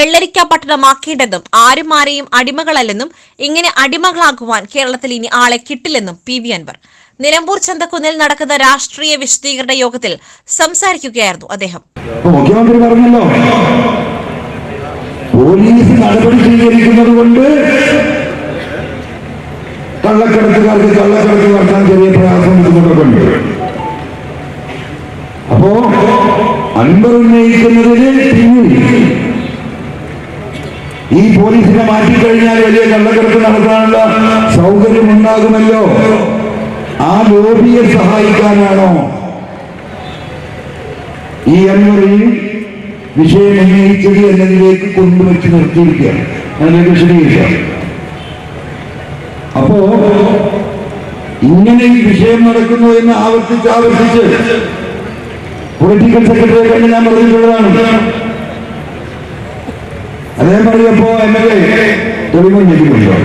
വെള്ളരിക്ക പട്ടണമാക്കേണ്ടതും ആരും ആരെയും അടിമകളല്ലെന്നും ഇങ്ങനെ അടിമകളാക്കുവാൻ കേരളത്തിൽ ഇനി ആളെ കിട്ടില്ലെന്നും പി വി അൻവർ നിലമ്പൂർ ചന്തക്കുന്നിൽ നടക്കുന്ന രാഷ്ട്രീയ വിശദീകരണ യോഗത്തിൽ സംസാരിക്കുകയായിരുന്നു അദ്ദേഹം. മുഖ്യമന്ത്രി പറഞ്ഞല്ലോ, പോലീസ് നടപടി സ്വീകരിക്കുന്നത് കൊണ്ട് കള്ളക്കടത്തുകാർക്ക് കള്ളക്കടത്ത് നടത്താൻ ചെറിയ പ്രയാസം ബുദ്ധിമുട്ടുണ്ട്. അപ്പോ അൻവർ ഉന്നയിക്കുന്നതിന് പിന്നിൽ ഈ പോലീസിനെ മാറ്റിക്കഴിഞ്ഞാൽ വലിയ കള്ളക്കടത്ത് നടത്താനുള്ള സൗകര്യം ഉണ്ടാകുമല്ലോ, ആ ലോബിയെ സഹായിക്കാനാണോ ഈ അൻവർ വിഷയം ഉന്നയിച്ചത് എന്നതിലേക്ക് കൊണ്ടുവച്ച് നിർത്തിയിരിക്കുകയാണ്. അതിലേക്ക് വിശദീകരിക്കാം. അപ്പോ ഇങ്ങനെ ഈ വിഷയം നടക്കുന്നു എന്ന് ആവർത്തിച്ച് പൊളിറ്റിക്കൽ സെക്രട്ടറി കണ്ട് ഞാൻ പറഞ്ഞിട്ടുള്ളതാണ്. അദ്ദേഹം പറഞ്ഞപ്പോ എന്നെ തെളിവ് ഞെട്ടിട്ടുണ്ടോ?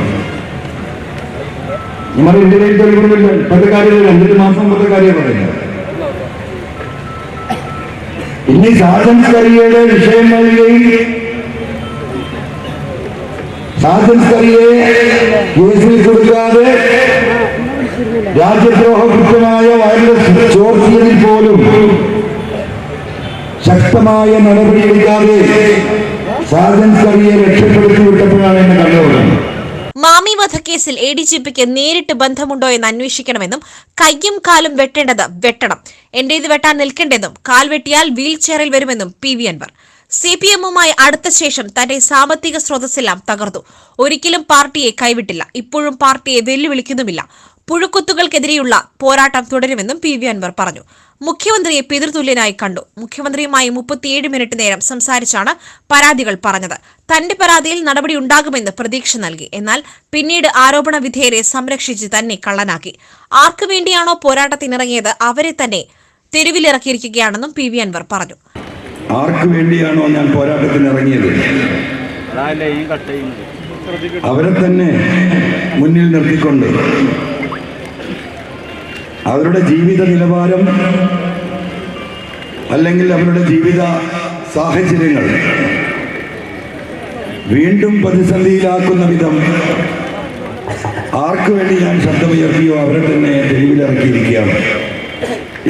നമ്മുടെ ഇന്ത്യയിൽ തെളിവുകളില്ല. ഇപ്പോഴത്തെ കാര്യമില്ല, 2 മാസം മുമ്പത്തെ കാര്യം പറയുന്നത്. ഇനി സാജൻസ്കറിയയുടെ വിഷയം വരികയും സാജൻസ്കറിയെ കേസിൽ കൊടുക്കാതെ രാജ്യദ്രോഹ കുറ്റമായ വയലൻസ് ചോർത്തിയതിൽ പോലും ശക്തമായ നടപടിയെടുക്കാതെ സാജൻസ്കറിയെ രക്ഷപ്പെടുത്തി വിട്ടപ്പോഴാണ് എന്നെ കണ്ടുകൊള്ളുന്നത്. മാമി വധക്കേസിൽ എഡിജിപിക്ക് നേരിട്ട് ബന്ധമുണ്ടോ എന്ന് അന്വേഷിക്കണമെന്നും കയ്യും കാലും വെട്ടേണ്ടത് വെട്ടണം, എന്റേത് വെട്ടാൻ നിൽക്കേണ്ടതെന്നും കാൽ വെട്ടിയാൽ വീൽ ചെയറിൽ വരുമെന്നും പി വി അൻവർ. CPM-മായി അടുത്ത ശേഷം തന്റെ സാമ്പത്തിക സ്രോതസ്സെല്ലാം തകർത്തു. ഒരിക്കലും പാർട്ടിയെ കൈവിട്ടില്ല, ഇപ്പോഴും പാർട്ടിയെ വെല്ലുവിളിക്കുന്നുമില്ല. പുഴുക്കുത്തുകൾക്കെതിരെയുള്ള പോരാട്ടം തുടരുമെന്നും പി വി അൻവർ പറഞ്ഞു. മുഖ്യമന്ത്രിയെ പിതൃതുല്യനായി കണ്ടു. മുഖ്യമന്ത്രിയുമായി 37 മിനിറ്റ് നേരം സംസാരിച്ചാണ് പരാതികൾ പറഞ്ഞത്. തന്റെ പരാതിയിൽ നടപടി ഉണ്ടാകുമെന്ന് പ്രതീക്ഷ നൽകി. എന്നാൽ പിന്നീട് ആരോപണ വിധേയരെ സംരക്ഷിച്ച് തന്നെ കള്ളനാക്കി. ആർക്കു വേണ്ടിയാണോ പോരാട്ടത്തിനിറങ്ങിയത് അവരെ തന്നെ തെരുവിലിറക്കിയിരിക്കുകയാണെന്നും പി വി അൻവർ പറഞ്ഞു. ആർക്കു വേണ്ടിയാണോ ഞാൻ പോരാട്ടത്തിനിറങ്ങിയത് അവരെ തന്നെ മുന്നിൽ നിർത്തിക്കൊണ്ട് അവരുടെ ജീവിത നിലവാരം അല്ലെങ്കിൽ അവരുടെ ജീവിത സാഹചര്യങ്ങൾ വീണ്ടും പ്രതിസന്ധിയിലാക്കുന്ന വിധം ആർക്കു വേണ്ടി ഞാൻ ശബ്ദമുയർത്തിയോ അവരെ തന്നെ തെരുവിലിറക്കിയിരിക്കുകയാണ്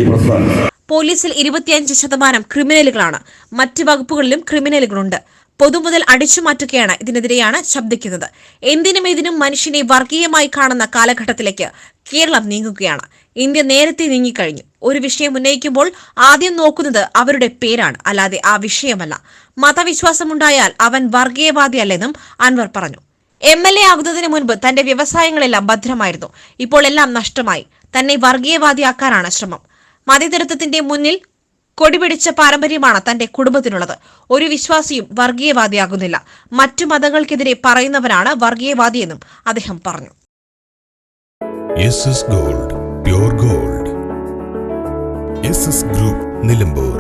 ഈ പ്രസ്ഥാനം. പോലീസിൽ 25% ക്രിമിനലുകളാണ്. മറ്റ് വകുപ്പുകളിലും ക്രിമിനലുകളുണ്ട്. പൊതുമുതൽ അടിച്ചുമാറ്റുകയാണ്. ഇതിനെതിരെയാണ് ശബ്ദിക്കുന്നത്. എന്തിനും ഇതിനും മനുഷ്യനെ വർഗീയമായി കാണുന്ന കാലഘട്ടത്തിലേക്ക് കേരളം നീങ്ങുകയാണ്. ഇന്ത്യ നേരത്തെ നീങ്ങിക്കഴിഞ്ഞു. ഒരു വിഷയം ഉന്നയിക്കുമ്പോൾ ആദ്യം നോക്കുന്നത് അവരുടെ പേരാണ്, അല്ലാതെ ആ വിഷയമല്ല. മതവിശ്വാസമുണ്ടായാൽ അവൻ വർഗീയവാദിയല്ലെന്നും അൻവർ പറഞ്ഞു. MLA ആകുന്നതിന് മുൻപ് തന്റെ വ്യവസായങ്ങളെല്ലാം ഭദ്രമായിരുന്നു. ഇപ്പോൾ എല്ലാം നഷ്ടമായി. തന്നെ വർഗീയവാദിയാക്കാനാണ് ശ്രമം. മതേതരത്വത്തിന്റെ മുന്നിൽ കൊടിപിടിച്ച പാരമ്പര്യമാണ് തന്റെ കുടുംബത്തിനുള്ളത്. ഒരു വിശ്വാസിയും വർഗീയവാദിയാകുന്നില്ല. മറ്റു മതങ്ങൾക്കെതിരെ പറയുന്നവരാണ് വർഗീയവാദിയെന്നും അദ്ദേഹം പറഞ്ഞു. SS Gold, pure gold. SS Group, Nilambur.